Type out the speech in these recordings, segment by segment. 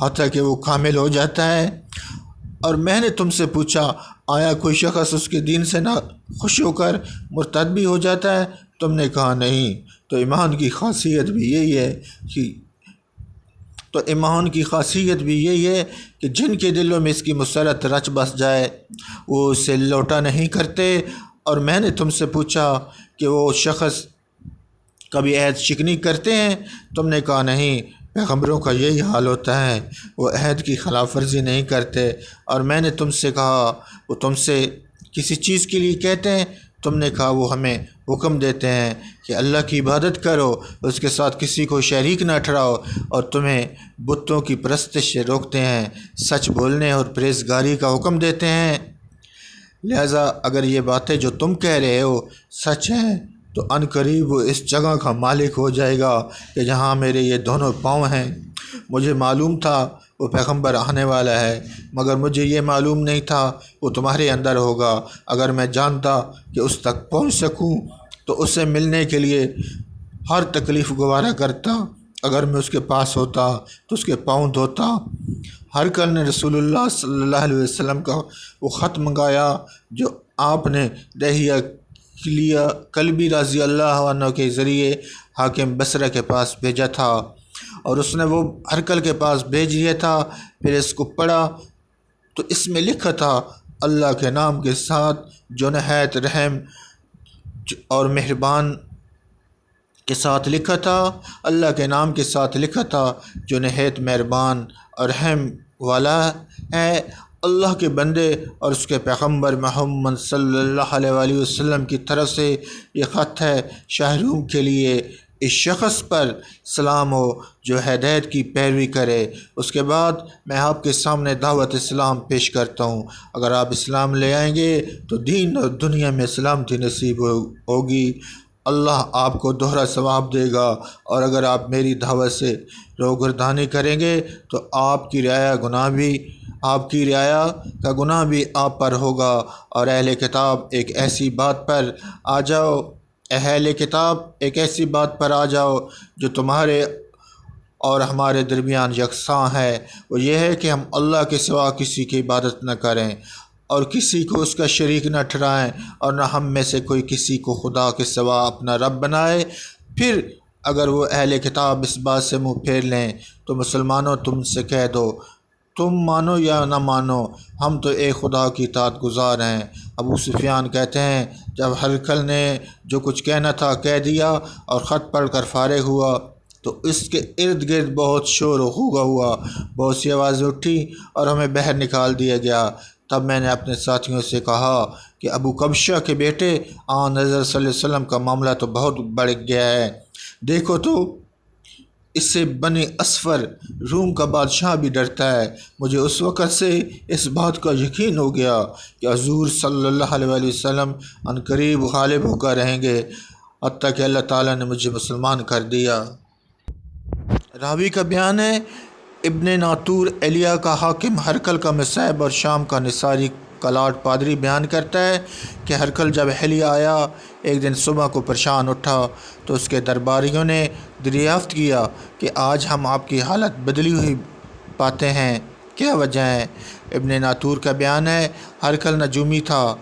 حتیٰ کہ وہ کامل ہو جاتا ہے۔ اور میں نے تم سے پوچھا آیا کوئی شخص اس کے دین سے نہ خوش ہو کر مرتد بھی ہو جاتا ہے؟ تم نے کہا نہیں۔ تو ایمان کی خاصیت بھی یہی ہے کہ جن کے دلوں میں اس کی مسرت رچ بس جائے وہ اسے لوٹا نہیں کرتے۔ اور میں نے تم سے پوچھا کہ وہ شخص کبھی عہد شکنی کرتے ہیں؟ تم نے کہا نہیں، پیغمبروں کا یہی حال ہوتا ہے، وہ عہد کی خلاف ورزی نہیں کرتے۔ اور میں نے تم سے کہا وہ تم سے کسی چیز کے لیے کہتے ہیں؟ تم نے کہا وہ ہمیں حکم دیتے ہیں کہ اللہ کی عبادت کرو، اس کے ساتھ کسی کو شریک نہ ٹھہراؤ، اور تمہیں بتوں کی پرستش سے روکتے ہیں، سچ بولنے اور پرہیزگاری کا حکم دیتے ہیں۔ لہٰذا اگر یہ باتیں جو تم کہہ رہے ہو سچ ہیں تو ان قریب وہ اس جگہ کا مالک ہو جائے گا کہ جہاں میرے یہ دونوں پاؤں ہیں۔ مجھے معلوم تھا وہ پیغمبر آنے والا ہے، مگر مجھے یہ معلوم نہیں تھا وہ تمہارے اندر ہوگا۔ اگر میں جانتا کہ اس تک پہنچ سکوں تو اس سے ملنے کے لیے ہر تکلیف گوارا کرتا۔ اگر میں اس کے پاس ہوتا تو اس کے پاؤں دھوتا۔ ہرقل نے رسول اللہ صلی اللہ علیہ وسلم کا وہ خط منگایا جو آپ نے دہیہ کلبی رضی اللہ عنہ کے ذریعے حاکم بصرہ کے پاس بھیجا تھا، اور اس نے وہ ہرقل کے پاس بھیج دیا تھا۔ پھر اس کو پڑھا تو اس میں لکھا تھا اللہ کے نام کے ساتھ جو نہایت رحم اور مہربان کے ساتھ لکھا تھا، اللہ کے نام کے ساتھ لکھا تھا جو نہایت مہربان اور رحم والا ہے۔ اللہ کے بندے اور اس کے پیغمبر محمد صلی اللہ علیہ وآلہ وسلم کی طرف سے یہ خط ہے۔ شاہ روم کے لیے اس شخص پر سلام ہو جو ہدایت کی پیروی کرے۔ اس کے بعد میں آپ کے سامنے دعوت اسلام پیش کرتا ہوں۔ اگر آپ اسلام لے آئیں گے تو دین اور دنیا میں سلامتی نصیب ہوگی، اللہ آپ کو دوہرا ثواب دے گا، اور اگر آپ میری دعوت سے روگردانی کریں گے تو آپ کی رعایا کا گناہ بھی آپ پر ہوگا۔ اور اہل کتاب ایک ایسی بات پر آ جاؤ جو تمہارے اور ہمارے درمیان یکساں ہے، وہ یہ ہے کہ ہم اللہ کے سوا کسی کی عبادت نہ کریں اور کسی کو اس کا شریک نہ ٹھہرائیں، اور نہ ہم میں سے کوئی کسی کو خدا کے سوا اپنا رب بنائے۔ پھر اگر وہ اہل کتاب اس بات سے منہ پھیر لیں تو مسلمانوں تم سے کہہ دو تم مانو یا نہ مانو، ہم تو ایک خدا کی اطاعت گزار ہیں۔ ابو سفیان کہتے ہیں جب ہرقل نے جو کچھ کہنا تھا کہہ دیا اور خط پڑھ کر فارغ ہوا تو اس کے ارد گرد بہت شور و غوغا ہوا، بہت سی آوازیں اٹھی اور ہمیں باہر نکال دیا گیا۔ تب میں نے اپنے ساتھیوں سے کہا کہ ابو کبشہ کے بیٹے آن حضرت صلی اللہ علیہ وسلم کا معاملہ تو بہت بڑھ گیا ہے، دیکھو تو اس سے بنی اصفر روم کا بادشاہ بھی ڈرتا ہے۔ مجھے اس وقت سے اس بات کا یقین ہو گیا کہ حضور صلی اللہ علیہ وآلہ وسلم ان قریب غالب ہو کر رہیں گے، حتیٰ کہ اللہ تعالیٰ نے مجھے مسلمان کر دیا۔ راوی کا بیان ہے ابن ناطور ایلیا کا حاکم ہرقل کا مصعب اور شام کا نصاری کلاٹ پادری بیان کرتا ہے کہ ہرقل جب ایلیا آیا ایک دن صبح کو پریشان اٹھا تو اس کے درباریوں نے دریافت کیا کہ آج ہم آپ کی حالت بدلی ہوئی پاتے ہیں، کیا وجہ ہے؟ ابن ناطور کا بیان ہے ہرقل نجومی تھا،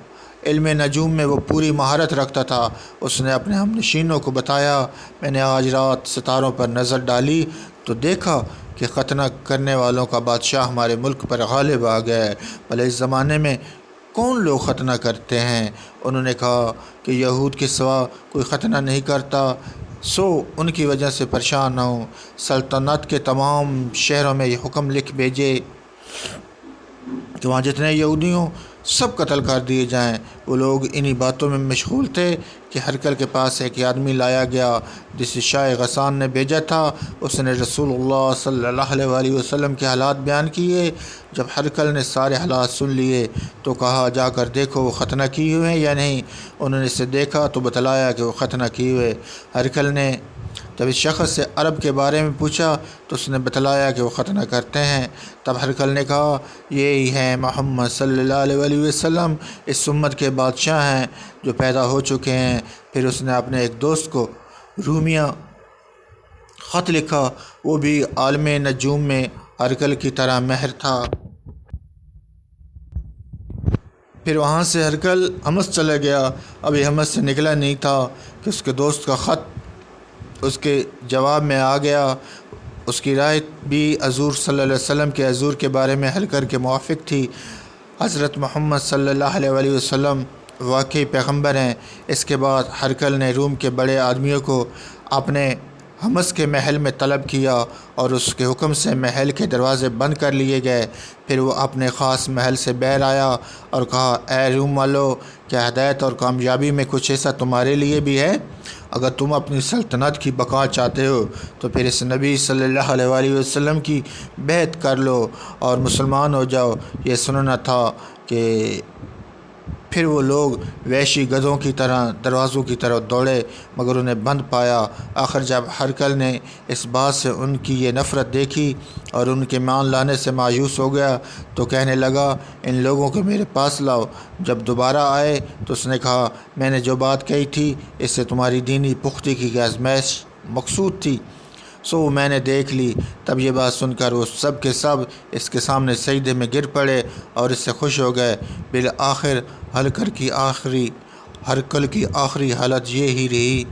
علم نجوم میں وہ پوری مہارت رکھتا تھا۔ اس نے اپنے ہم نشینوں کو بتایا میں نے آج رات ستاروں پر نظر ڈالی تو دیکھا کہ ختنہ کرنے والوں کا بادشاہ ہمارے ملک پر غالب آ گیا ہے، بھلے اس زمانے میں کون لوگ ختنہ کرتے ہیں؟ انہوں نے کہا کہ یہود کے سوا کوئی ختنہ نہیں کرتا، سو ان کی وجہ سے پریشان نہ ہوں۔ سلطنت کے تمام شہروں میں یہ حکم لکھ بھیجے کہ وہاں جتنے یہودی ہوں سب قتل کر دیے جائیں۔ وہ لوگ انہی باتوں میں مشغول تھے کہ ہرقل کے پاس ایک آدمی لایا گیا جسے شاہ غسان نے بھیجا تھا۔ اس نے رسول اللہ صلی اللہ علیہ وآلہ وسلم کے حالات بیان کیے۔ جب ہرقل نے سارے حالات سن لیے تو کہا جا کر دیکھو وہ ختنہ کیے ہوئے ہیں یا نہیں۔ انہوں نے اسے دیکھا تو بتلایا کہ وہ ختنہ کیے ہوئے۔ ہرقل نے جب اس شخص سے عرب کے بارے میں پوچھا تو اس نے بتلایا کہ وہ ختنہ کرتے ہیں۔ تب ہرقل نے کہا یہی ہیں محمد صلی اللہ علیہ وآلہ وسلم، اس امت کے بادشاہ ہیں جو پیدا ہو چکے ہیں۔ پھر اس نے اپنے ایک دوست کو رومیہ خط لکھا، وہ بھی عالم نجوم میں ہرکل کی طرح مہر تھا۔ پھر وہاں سے ہرکل حمص چلا گیا۔ ابھی حمص سے نکلا نہیں تھا کہ اس کے دوست کا خط اس کے جواب میں آ گیا۔ اس کی رائے بھی حضور صلی اللہ علیہ وسلم کے حضور کے بارے میں ہرکل کے موافق تھی۔ حضرت محمد صلی اللہ علیہ وسلم واقعی پیغمبر ہیں۔ اس کے بعد ہرکل نے روم کے بڑے آدمیوں کو اپنے حمص کے محل میں طلب کیا اور اس کے حکم سے محل کے دروازے بند کر لیے گئے۔ پھر وہ اپنے خاص محل سے باہر آیا اور کہا، اے روم والو، کیا ہدایت اور کامیابی میں کچھ ایسا تمہارے لیے بھی ہے؟ اگر تم اپنی سلطنت کی بقا چاہتے ہو تو پھر اس نبی صلی اللہ علیہ وسلم کی بیعت کر لو اور مسلمان ہو جاؤ۔ یہ سننا تھا کہ پھر وہ لوگ وحشی گدھوں کی طرح دروازوں کی طرف دوڑے مگر انہیں بند پایا۔ آخر جب ہرکل نے اس بات سے ان کی یہ نفرت دیکھی اور ان کے مان لانے سے مایوس ہو گیا تو کہنے لگا، ان لوگوں کو میرے پاس لاؤ۔ جب دوبارہ آئے تو اس نے کہا، میں نے جو بات کہی تھی اس سے تمہاری دینی پختگی کی آزمائش مقصود تھی، سو میں نے دیکھ لی۔ تب یہ بات سن کر وہ سب کے سب اس کے سامنے سجدے میں گر پڑے اور اس سے خوش ہو گئے۔ بالآخر ہرکل کی آخری حالت یہ ہی رہی